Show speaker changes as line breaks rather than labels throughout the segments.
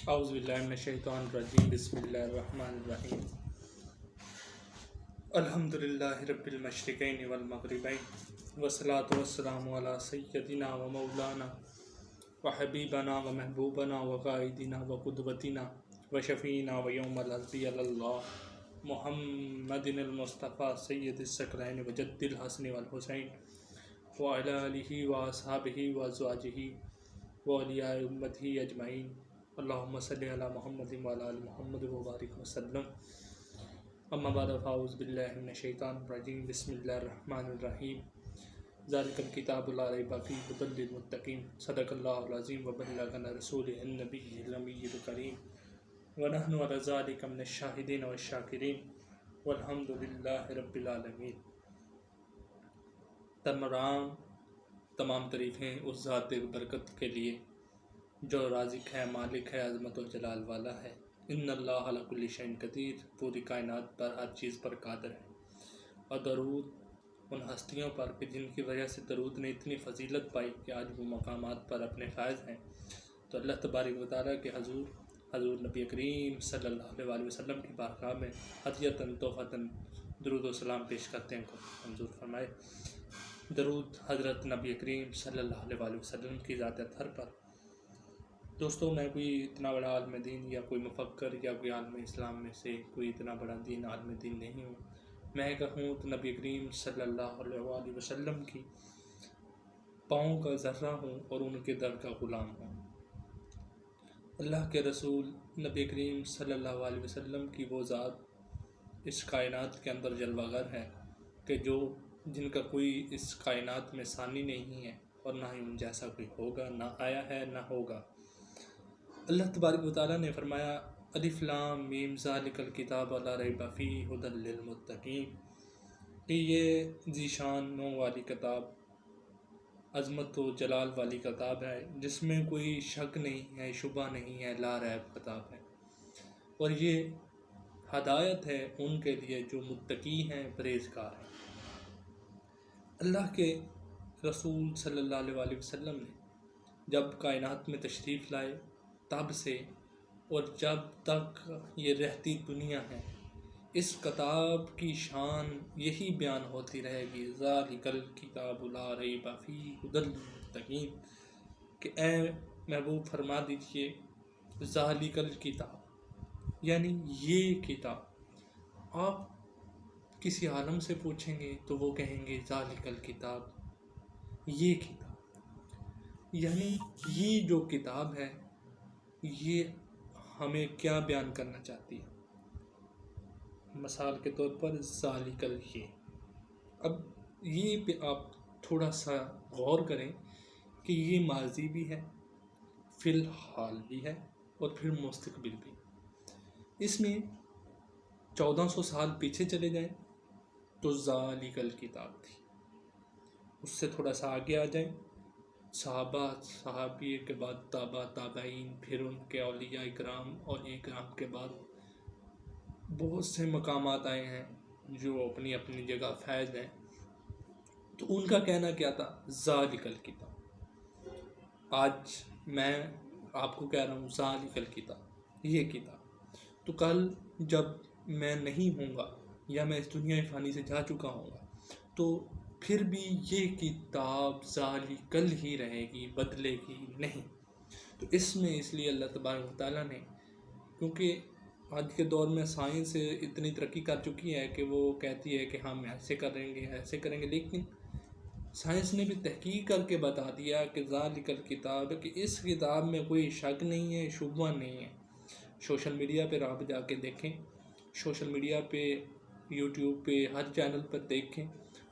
اعوذ باللہ من الشیطان الرجیم بسم اللہ الرحمن الرحیم الحمد للہ رب المشرقین والمغربین والصلاة والسلام علی سیدنا و مولانا و حبیبنا و محبوبنا و قائدنا و قدوتنا و شفینا و یوم العرضی اللہ محمد المصطفیٰ سید الثقلین و جد الحسن والحسین و علی آلہ و اصحابہ و ازواجہ و اولیاء امتہ اجمعین اللہم صلی علی محمد و علی آل محمد و بارک وسلم اما بعد فاعوذ باللہ من الشیطان الرجیم بسم اللہ الرحمن الرحیم ذالک الکتاب لا ریب فیہ ھدی للمتقین صدق اللہ العظیم و بلغنا رسولہ النبی الامی الکریم ونحن علی ذالک من الشاہدین والشاکرین والحمد للہ رب العالمین۔ تمام تعریفیں اس ذات برکت کے لیے جو رازق ہے، مالک ہے، عظمت و جلال والا ہے۔ ان اللہ علی کل شیء قدیر، پوری کائنات پر ہر چیز پر قادر ہے۔ اور درود ان ہستیوں پر کہ جن کی وجہ سے درود نے اتنی فضیلت پائی کہ آج وہ مقامات پر اپنے فائز ہیں۔ تو اللہ تبارک و تعالیٰ کے حضور نبی کریم صلی اللہ علیہ وسلم کی بارگاہ میں ہدیۃً تحفۃً درود و سلام پیش کرتے ہیں کو منظور فرمائے۔ درود حضرت نبی کریم صلی اللہ علیہ وسلم کی ذات اطہر پر۔ دوستوں، میں کوئی اتنا بڑا عالم دین یا کوئی مفکر یا کوئی عالم اسلام میں سے کوئی اتنا بڑا عالم دین نہیں ہوں۔ میں کہوں تو نبی کریم صلی اللہ علیہ وسلم کی پاؤں کا ذرہ ہوں اور ان کے در کا غلام ہوں۔ اللہ کے رسول نبی کریم صلی اللہ علیہ وسلم کی وہ ذات اس کائنات کے اندر جلوہ گر ہے کہ جن کا کوئی اس کائنات میں ثانی نہیں ہے اور نہ ہی ان جیسا کوئی ہوگا، نہ آیا ہے نہ ہوگا۔ اللہ تبارک و تعالیٰ نے فرمایا الف لام میم ذالک الکتاب لا ریب فیہ ھدی للمتقین، کہ یہ ذیشان نو والی کتاب، عظمت و جلال والی کتاب ہے جس میں کوئی شک نہیں ہے، شبہ نہیں ہے، لا ریب کتاب ہے، اور یہ ہدایت ہے ان کے لیے جو متقی ہیں، پرہیزگار ہیں۔ اللہ کے رسول صلی اللہ علیہ وسلم نے جب کائنات میں تشریف لائے تب سے اور جب تک یہ رہتی دنیا ہے، اس کتاب کی شان یہی بیان ہوتی رہے گی، ذالک الکتاب لا ریب فیہ ھدی للمتقین، کہ اے محبوب فرما دیجئے ذالک الکتاب، یعنی یہ کتاب۔ آپ کسی عالم سے پوچھیں گے تو وہ کہیں گے ذالک الکتاب، یہ کتاب، یعنی یہ جو کتاب ہے یہ ہمیں کیا بیان کرنا چاہتی ہے۔ مثال کے طور پر ذالک یہ، اب یہ پہ آپ تھوڑا سا غور کریں کہ یہ ماضی بھی ہے، فی الحال بھی ہے اور پھر مستقبل بھی۔ اس میں 1400 سال پیچھے چلے جائیں تو ذالک الکتاب تھی، اس سے تھوڑا سا آگے آ جائیں، صحابہ، صحابی کے بعد تابع تابعین، پھر ان کے اولیاء اکرام، اولیاء اکرام کے بعد بہت سے مقامات آئے ہیں جو اپنی اپنی جگہ فیض ہیں، تو ان کا کہنا کیا تھا ذالک الکتاب۔ آج میں آپ کو کہہ رہا ہوں ذالک الکتاب، یہ کتاب، تو کل جب میں نہیں ہوں گا یا میں اس دنیا فانی سے جا چکا ہوں گا تو پھر بھی یہ کتاب ذالک ہی رہے گی، بدلے گی نہیں۔ تو اس میں اس لیے اللہ تبارک و تعالیٰ نے، کیونکہ آج کے دور میں سائنس اتنی ترقی کر چکی ہے کہ وہ کہتی ہے کہ ہم ایسے کریں گے ایسے کریں گے، لیکن سائنس نے بھی تحقیق کر کے بتا دیا کہ ذالک الکتاب، کہ اس کتاب میں کوئی شک نہیں ہے، شبہ نہیں ہے۔ سوشل میڈیا پہ آپ جا کے دیکھیں، سوشل میڈیا پہ، یوٹیوب پہ، ہر چینل پر دیکھیں،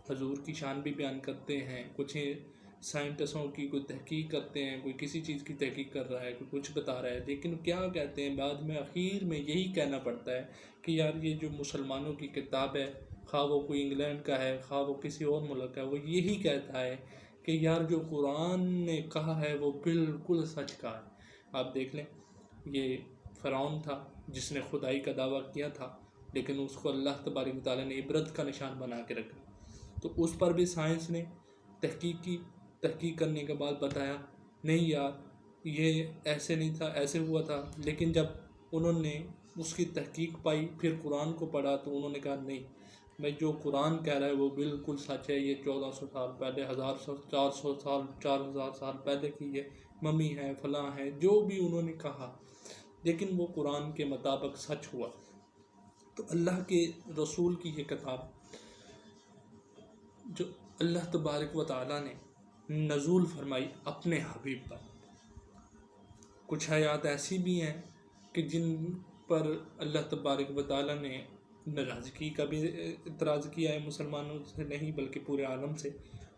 حضور کی شان بھی بیان کرتے ہیں، کچھ سائنٹسٹوں کی کوئی تحقیق کرتے ہیں، کوئی کسی چیز کی تحقیق کر رہا ہے، کوئی کچھ بتا رہا ہے، لیکن کیا کہتے ہیں بعد میں، آخر میں یہی کہنا پڑتا ہے کہ یار یہ جو مسلمانوں کی کتاب ہے، خواہ وہ کوئی انگلینڈ کا ہے، خواہ وہ کسی اور ملک کا ہے، وہ یہی کہتا ہے کہ یار جو قرآن نے کہا ہے وہ بالکل سچ کہا ہے۔ آپ دیکھ لیں، یہ فرعون تھا جس نے خدائی کا دعویٰ کیا تھا، لیکن اس کو اللہ تبارک و تعالیٰ نے عبرت کا نشان بنا کے رکھا، تو اس پر بھی سائنس نے تحقیق کی، تحقیق کرنے کے بعد بتایا نہیں یار، یہ ایسے نہیں تھا، ایسے ہوا تھا، لیکن جب انہوں نے اس کی تحقیق پائی، پھر قرآن کو پڑھا، تو انہوں نے کہا نہیں، میں جو قرآن کہہ رہا ہے وہ بالکل سچ ہے، یہ 1400 سال پہلے، 400 سال، 4000 سال پہلے کی یہ ممی ہے، فلاں ہے، جو بھی انہوں نے کہا، لیکن وہ قرآن کے مطابق سچ ہوا۔ تو اللہ کے رسول کی یہ کتاب جو اللہ تبارک و تعالیٰ نے نزول فرمائی اپنے حبیب پر، کچھ آیات ایسی بھی ہیں کہ جن پر اللہ تبارک و تعالیٰ نے ناراضگی کا بھی اعتراض کیا ہے، مسلمانوں سے نہیں بلکہ پورے عالم سے،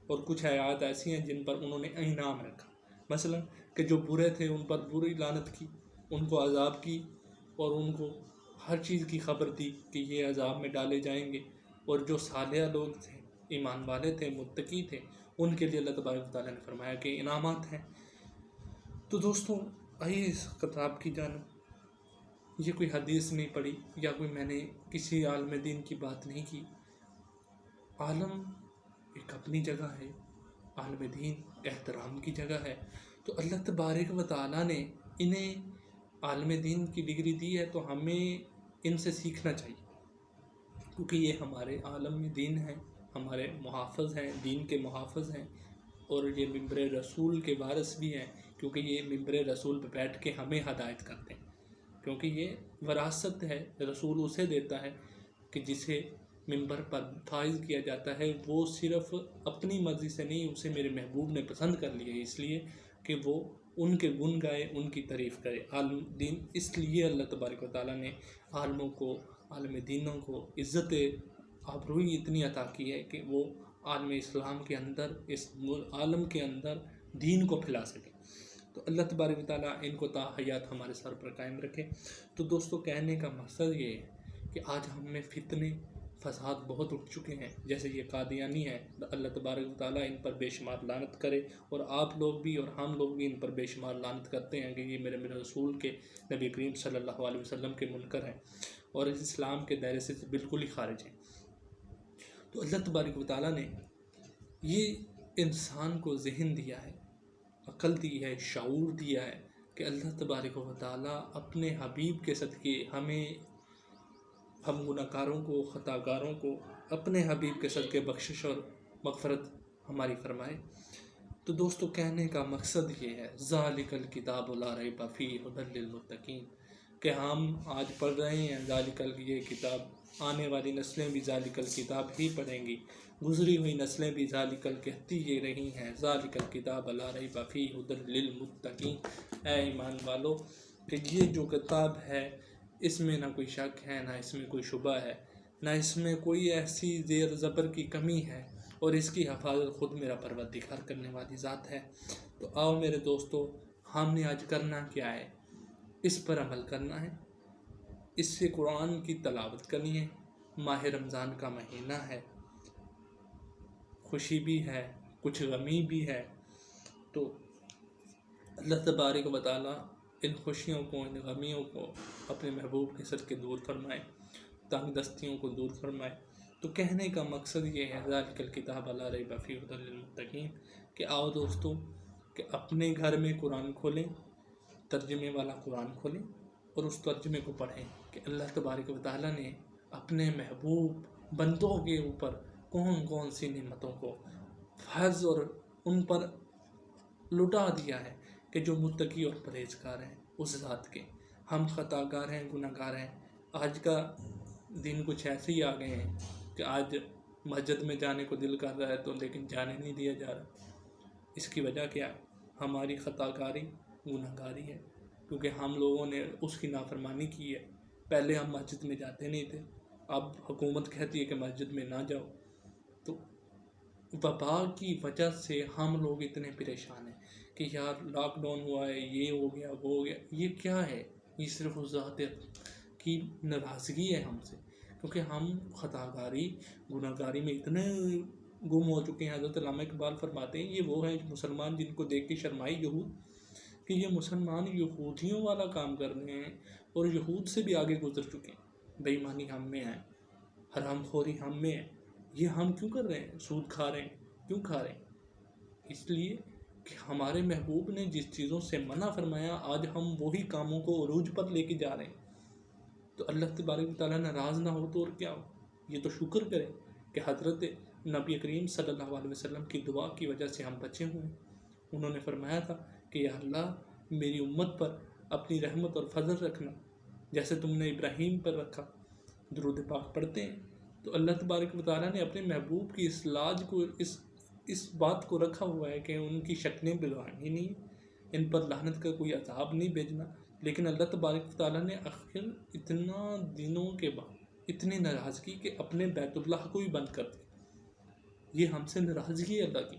اور کچھ آیات ایسی ہیں جن پر انہوں نے انعام رکھا، مثلا کہ جو برے تھے ان پر بری لعنت کی، ان کو عذاب کی، اور ان کو ہر چیز کی خبر دی کہ یہ عذاب میں ڈالے جائیں گے، اور جو صالح لوگ تھے، ایمان والے تھے، متقی تھے، ان کے لیے اللہ تبارک و تعالیٰ نے فرمایا کہ انعامات ہیں۔ تو دوستوں، آئیے اس کتاب کی جانب۔ یہ کوئی حدیث نہیں پڑھی یا کوئی میں نے کسی عالم دین کی بات نہیں کی، عالم ایک اپنی جگہ ہے، عالم دین احترام کی جگہ ہے، تو اللہ تبارک و تعالیٰ نے انہیں عالم دین کی ڈگری دی ہے، تو ہمیں ان سے سیکھنا چاہیے، کیونکہ یہ ہمارے عالم دین ہیں، ہمارے محافظ ہیں، دین کے محافظ ہیں، اور یہ ممبر رسول کے وارث بھی ہیں، کیونکہ یہ ممبر رسول پہ بیٹھ کے ہمیں ہدایت کرتے ہیں، کیونکہ یہ وراثت ہے، رسول اسے دیتا ہے کہ جسے ممبر پر فائز کیا جاتا ہے، وہ صرف اپنی مرضی سے نہیں، اسے میرے محبوب نے پسند کر لیا ہے، اس لیے کہ وہ ان کے گن گائے، ان کی تعریف کرے۔ عالم دین، اس لیے اللہ تبارک و تعالیٰ نے عالموں کو، عالم دینوں کو عزت آبروئی اتنی عطا کی ہے کہ وہ عالم اسلام کے اندر، اس عالم کے اندر دین کو پھیلا سکے۔ تو اللہ تبارک و تعالیٰ ان کو تا حیات ہمارے سر پر قائم رکھے۔ تو دوستو، کہنے کا مقصد یہ ہے کہ آج ہم میں فتنے فساد بہت اٹھ چکے ہیں، جیسے یہ قادیانی ہے، اللہ تبارک و تعالیٰ ان پر بے شمار لعنت کرے، اور آپ لوگ بھی اور ہم لوگ بھی ان پر بے شمار لعنت کرتے ہیں کہ یہ میرے رسول کے، نبی کریم صلی اللہ علیہ وسلم کے منکر ہیں، اور اس اسلام کے دائرے سے بالکل ہی خارج ہیں۔ تو اللہ تبارک و تعالیٰ نے یہ انسان کو ذہن دیا ہے، عقل دی ہے، شعور دیا ہے کہ اللہ تبارک و تعالیٰ اپنے حبیب کے صدقے ہمیں، ہم گناہ کاروں کو، خطا کاروں کو اپنے حبیب کے صدقے بخشش اور مغفرت ہماری فرمائے۔ تو دوستو، کہنے کا مقصد یہ ہے، ذالک الکتاب لا ریب فیہ ھدی للمتقین، کہ ہم آج پڑھ رہے ہیں ذالک، یہ کتاب، آنے والی نسلیں بھی ذالک الکتاب ہی پڑھیں گی، گزری ہوئی نسلیں بھی ذالک کہتی ہی رہی ہیں، ذالک الکتاب لا ریب فیہ ھدی للمتقین۔ اے ایمان والو، کہ یہ جو کتاب ہے، اس میں نہ کوئی شک ہے، نہ اس میں کوئی شبہ ہے، نہ اس میں کوئی ایسی زیر زبر کی کمی ہے، اور اس کی حفاظت خود میرا پروردگار کرنے والی ذات ہے۔ تو آؤ میرے دوستو، ہم نے آج کرنا کیا ہے؟ اس پر عمل کرنا ہے، اس سے قرآن کی تلاوت کرنی ہے۔ ماہ رمضان کا مہینہ ہے، خوشی بھی ہے، کچھ غمی بھی ہے، تو اللہ تبارک و تعالیٰ ان خوشیوں کو، ان غمیوں کو اپنے محبوب کے صدقے دور فرمائے، تنگ دستیوں کو دور فرمائے۔ تو کہنے کا مقصد یہ ہے، ذالک الکتاب لا ریب فیہ ھدی للمتقین، کہ آؤ دوستو، کہ اپنے گھر میں قرآن کھولیں، ترجمے والا قرآن کھولیں، اور اس ترجمے کو پڑھیں کہ اللہ تبارک و تعالیٰ نے اپنے محبوب بندوں کے اوپر کون کون سی نعمتوں کو فرض اور ان پر لٹا دیا ہے، کہ جو متقی اور پرہیزگار ہیں اس ذات کے۔ ہم خطا کار ہیں، گناہ گار ہیں۔ آج کا دن کچھ ایسے ہی آ گئے ہیں کہ آج مسجد میں جانے کو دل کر رہا ہے تو لیکن جانے نہیں دیا جا رہا۔ اس کی وجہ کیا ہے؟ ہماری خطا کاری، گناہ گاری ہے، کیونکہ ہم لوگوں نے اس کی نافرمانی کی ہے۔ پہلے ہم مسجد میں جاتے نہیں تھے، اب حکومت کہتی ہے کہ مسجد میں نہ جاؤ، تو وبا کی وجہ سے ہم لوگ اتنے پریشان ہیں کہ یار لاک ڈاؤن ہوا ہے، یہ ہو گیا، وہ ہو گیا۔ یہ کیا ہے؟ یہ صرف اس ذات کی ناراضگی ہے ہم سے، کیونکہ ہم خطا کاری، گناہ گاری میں اتنے گم ہو چکے ہیں۔ حضرت علامہ اقبال فرماتے ہیں، یہ وہ ہیں مسلمان جن کو دیکھ کے شرمائی یہود، کہ یہ مسلمان یہودیوں والا کام کر رہے ہیں، اور یہود سے بھی آگے گزر چکے ہیں۔ بے ایمانی ہم میں ہے، حرام خوری ہم میں ہے۔ یہ ہم کیوں کر رہے ہیں؟ سود کھا رہے ہیں، کیوں کھا رہے ہیں؟ اس لیے کہ ہمارے محبوب نے جس چیزوں سے منع فرمایا آج ہم وہی کاموں کو عروج پر لے کے جا رہے ہیں، تو اللہ تبارک و تعالیٰ ناراض نہ ہو تو اور کیا ہو؟ یہ تو شکر کریں کہ حضرت نبی کریم صلی اللہ علیہ وسلم کی دعا کی وجہ سے ہم بچے ہوئے ہیں۔ انہوں نے فرمایا تھا کہ یا اللہ میری امت پر اپنی رحمت اور فضل رکھنا جیسے تم نے ابراہیم پر رکھا۔ درود پاک پڑھتے ہیں تو اللہ تبارک و تعالیٰ نے اپنے محبوب کی اس لاج کو اس بات کو رکھا ہوا ہے کہ ان کی شکلیں بگاڑنی نہیں، ان پر لعنت کا کوئی عذاب نہیں بھیجنا، لیکن اللہ تبارک و تعالیٰ نے آخر اتنا دنوں کے بعد اتنی ناراضگی کہ اپنے بیت اللہ کو ہی بند کر دیا۔ یہ ہم سے ناراضگی ہے اللہ کی،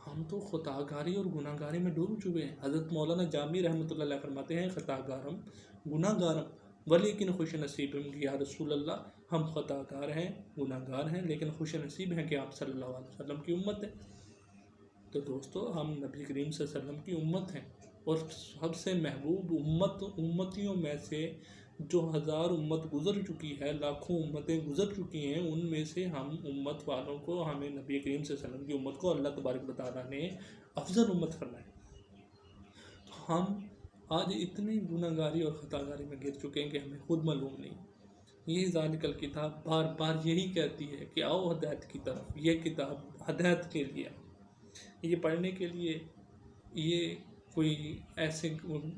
ہم تو خطا گاری اور گناہ گاری میں ڈوب چکے ہیں۔ حضرت مولانا جامی رحمۃ اللہ علیہ فرماتے ہیں خطا گارم گناہ گارم ولیکن خوش نصیب یا رسول اللہ، ہم خطا گار ہیں گناہ گار ہیں لیکن خوش نصیب ہیں کہ آپ صلی اللہ علیہ وسلم کی امت ہے۔ تو دوستو ہم نبی کریم صلی اللہ علیہ وسلم کی امت ہیں اور سب سے محبوب امتیوں میں سے جو 1000 امت گزر چکی ہے، لاکھوں امتیں گزر چکی ہیں، ان میں سے ہم امت والوں کو، ہمیں نبی کریم صلی اللہ علیہ وسلم کی امت کو اللہ تبارک و تعالیٰ نے افضل امت فرمایا۔ تو ہم آج اتنی گناہ گاری اور خطا گاری میں گر چکے ہیں کہ ہمیں خود معلوم نہیں۔ یہ ذالک الکتاب بار بار یہی کہتی ہے کہ آؤ ہدایت کی طرف، یہ کتاب ہدایت کے لیے، یہ پڑھنے کے لیے۔ یہ کوئی ایسے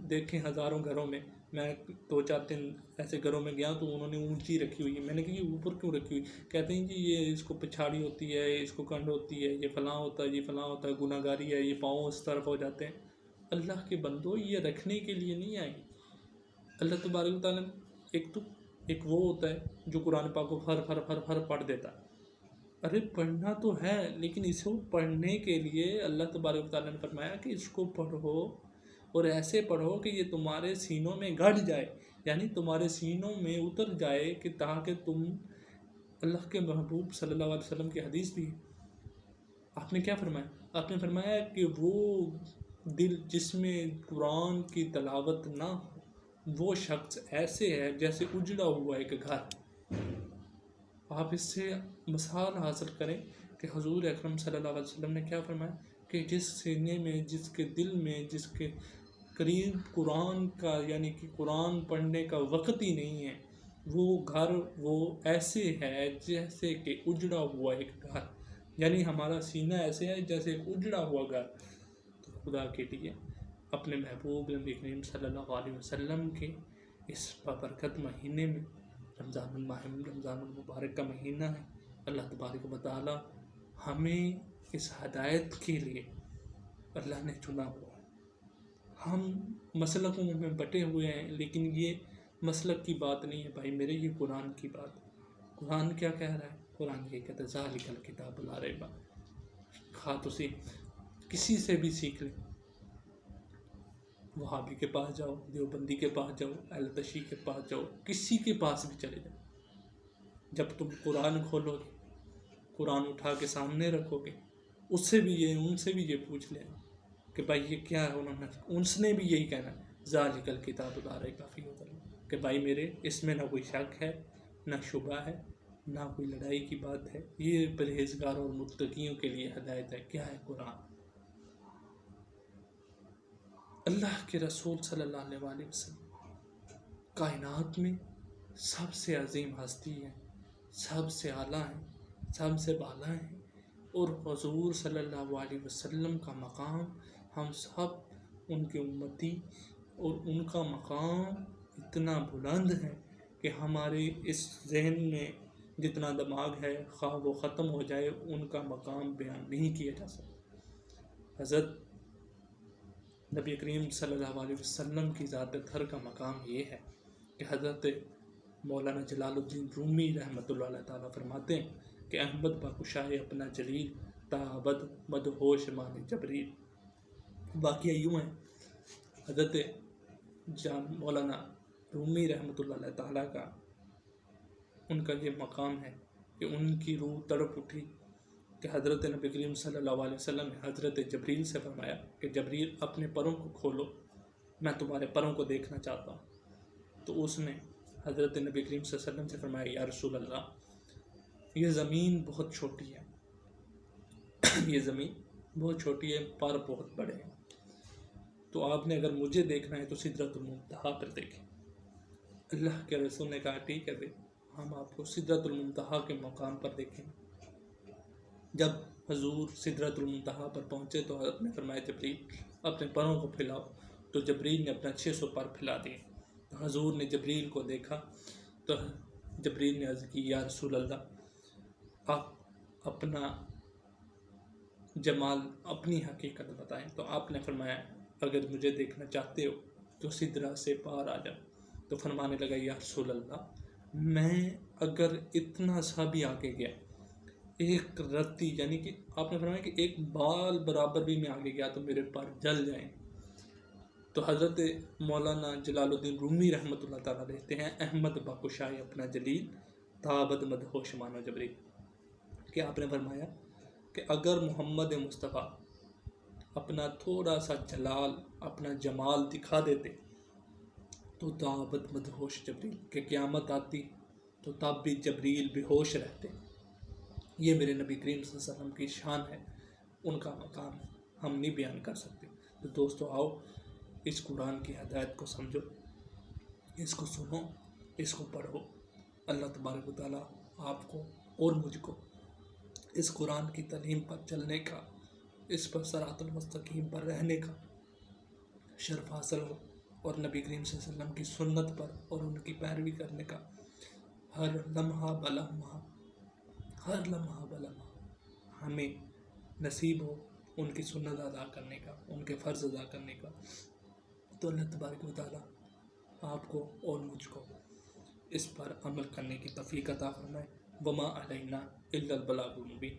دیکھیں ہزاروں گھروں میں، میں 2-4 ایسے گھروں میں گیا تو انہوں نے اونچی رکھی ہوئی ہے، میں نے کہا یہ اوپر کیوں رکھی ہوئی؟ کہتے ہیں جی یہ اس کو پچھاڑی ہوتی ہے، اس کو کنڈ ہوتی ہے، یہ فلاں ہوتا ہے، یہ فلاں ہوتا ہے، گناہ گاری ہے، یہ پاؤں اس طرف ہو جاتے ہیں۔ اللہ کے بندو یہ رکھنے کے لیے نہیں آئی۔ اللہ تبارک و تعالیٰ ایک وہ ہوتا ہے جو قرآن پاک کو ہر پڑھ دیتا ہے۔ ارے پڑھنا تو ہے لیکن اس کو پڑھنے کے لیے اللہ تبارک و تعالیٰ نے فرمایا کہ اس کو پڑھو اور ایسے پڑھو کہ یہ تمہارے سینوں میں گڑ جائے، یعنی تمہارے سینوں میں اتر جائے، کہ تاکہ تم اللہ کے محبوب صلی اللہ علیہ وسلم کی حدیث بھی آپ نے کیا فرمایا؟ آپ نے فرمایا کہ وہ دل جس میں قرآن کی تلاوت نہ ہو وہ شخص ایسے ہے جیسے اجڑا ہوا ایک گھر۔ آپ اس سے مثال حاصل کریں کہ حضور اکرم صلی اللہ علیہ وسلم نے کیا فرمایا کہ جس سینے میں، جس کے دل میں، جس کے قریب قرآن کا یعنی کہ قرآن پڑھنے کا وقت ہی نہیں ہے، وہ گھر وہ ایسے ہے جیسے کہ اجڑا ہوا ایک گھر، یعنی ہمارا سینہ ایسے ہے جیسے ایک اجڑا ہوا گھر۔ تو خدا کے لیے اپنے محبوب نبی کریم صلی اللہ علیہ وسلم کے اس بابرکت مہینے میں، رمضان المبارک کا مہینہ ہے، اللہ تبارک و تعالی ہمیں اس ہدایت کے لیے اللہ نے چنا ہوا ہے۔ ہم مسلکوں میں بٹے ہوئے ہیں لیکن یہ مسلک کی بات نہیں ہے بھائی میرے، یہ قرآن کی بات ہے۔ قرآن کیا کہہ رہا ہے؟ قرآن یہ کہتا ہے ذالک الکتاب لا ریب فیہ۔ خواہ تسی کسی سے بھی سیکھ لیں، وہابی کے پاس جاؤ، دیوبندی کے پاس جاؤ، اہل تشیع کے پاس جاؤ، کسی کے پاس بھی چلے جاؤ، جب تم قرآن کھولو گے، قرآن اٹھا کے سامنے رکھو گے، ان سے بھی یہ پوچھ لیں کہ بھائی یہ کیا ہے، ان نے بھی یہی کہنا ہے ذالک الکتاب لا ریب فیہ، کہ بھائی میرے اس میں نہ کوئی شک ہے، نہ شبہ ہے، نہ کوئی لڑائی کی بات ہے، یہ پرہیزگار اور متقیوں کے لیے ہدایت ہے۔ کیا ہے قرآن؟ اللہ کے رسول صلی اللہ علیہ وسلم کائنات میں سب سے عظیم ہستی ہے، سب سے اعلیٰ ہیں، سب سے بالا ہیں، اور حضور صلی اللہ علیہ وسلم کا مقام ہم سب ان کے امتی، اور ان کا مقام اتنا بلند ہے کہ ہمارے اس ذہن میں جتنا دماغ ہے خواہ وہ ختم ہو جائے، ان کا مقام بیان نہیں کیا جا سکتا۔ حضرت نبی کریم صلی اللہ علیہ وسلم کی ذات طہر کا مقام یہ ہے کہ حضرت مولانا جلال الدین رومی رحمۃ اللہ علیہ تعالیٰ فرماتے ہیں کہ احمد باکشائے اپنا جلیل تا ابد مدہوش مان جبریل۔ واقعہ یوں ہے، حضرت مولانا رومی رحمۃ اللہ علیہ تعالیٰ کا ان کا یہ مقام ہے کہ ان کی روح تڑپ اٹھی کہ حضرت نبی کریم صلی اللہ علیہ وسلم نے حضرت جبریل سے فرمایا کہ جبریل اپنے پروں کو کھولو، میں تمہارے پروں کو دیکھنا چاہتا ہوں۔ تو اس نے حضرت نبی کریم صلی اللہ علیہ وسلم سے فرمایا یا رسول اللہ یہ زمین بہت چھوٹی ہے، یہ زمین بہت چھوٹی ہے، پر بہت بڑے ہیں۔ تو آپ نے اگر مجھے دیکھنا ہے تو سدرۃ المنتہا پر دیکھیں۔ اللہ کے رسول نے کہا ٹھیک ہے بھائی، ہم آپ کو سدرۃ المنتہا کے مقام پر دیکھیں۔ جب حضور سدرۃ المنتہا پر پہنچے تو حضرت نے فرمایا جبریل اپنے پروں کو پھیلاؤ، تو جبریل نے اپنا 600 پر پھیلا دیے۔ تو حضور نے جبریل کو دیکھا تو جبریل نے عرض کی یا رسول اللہ، آپ اپنا جمال، اپنی حقیقت بتائیں۔ تو آپ نے فرمایا اگر مجھے دیکھنا چاہتے ہو تو سدرہ سے پار آ جاؤ۔ تو فرمانے لگا یا رسول اللہ، میں اگر اتنا سا بھی آگے گیا، ایک رتی یعنی کہ آپ نے فرمایا کہ ایک بال برابر بھی میں آگے گیا تو میرے پر جل جائیں۔ تو حضرت مولانا جلال الدین رومی رحمۃ اللہ تعالیٰ رہتے ہیں احمد باکشائے اپنا جلیل تابد مدہوش مانو جبریل، کہ آپ نے فرمایا کہ اگر محمد مصطفیٰ اپنا تھوڑا سا جلال، اپنا جمال دکھا دیتے تو تابد مدہوش جبریل، کہ قیامت آتی تو تب بھی جبریل بے ہوش رہتے۔ یہ میرے نبی کریم صلی اللہ علیہ وسلم کی شان ہے، ان کا مقام ہم نہیں بیان کر سکتے۔ تو دوستو آؤ اس قرآن کی ہدایت کو سمجھو، اس کو سنو، اس کو پڑھو۔ اللہ تبارک و تعالیٰ آپ کو اور مجھ کو اس قرآن کی تعلیم پر چلنے کا، اس پر صراط المستقیم پر رہنے کا شرف حاصل ہو، اور نبی کریم صلی اللہ علیہ وسلم کی سنت پر اور ان کی پیروی کرنے کا ہر لمحہ بلمحہ ہمیں نصیب ہو، ان کی سنت ادا کرنے کا، ان کے فرض ادا کرنے کا۔ تو اللہ تبارک و تعالیٰ آپ کو اور مجھ کو اس پر عمل کرنے کی توفیق عطا فرمائے۔ وما علینا الا البلاغ المبین۔